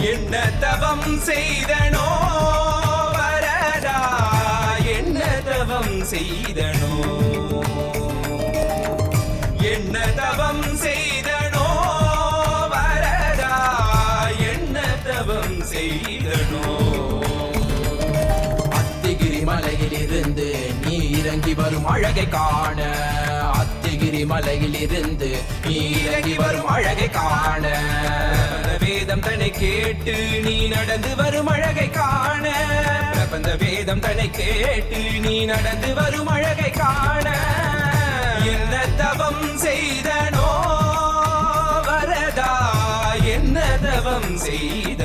என்ன தவம் செய்தனோ வரதா என்ன தவம் செய்தனோ என்ன தவம் செய்தனோ வரதா என்ன தவம் செய்தனோ அத்திகிரி மலையிலிருந்து நீ இறங்கி வரும் அழகை காண அத்திகிரி மலையிலிருந்து நீ இறங்கி வரும் அழகை காண வேதம் தன்னை கேட்டு நீ நடந்து வரும் அழகை காண பிரபந்த வேதம் தன்னை கேட்டு நீ நடந்து வரும் அழகை காண என்ன தவம் செய்தனோ வரதா என்ன தவம் செய்த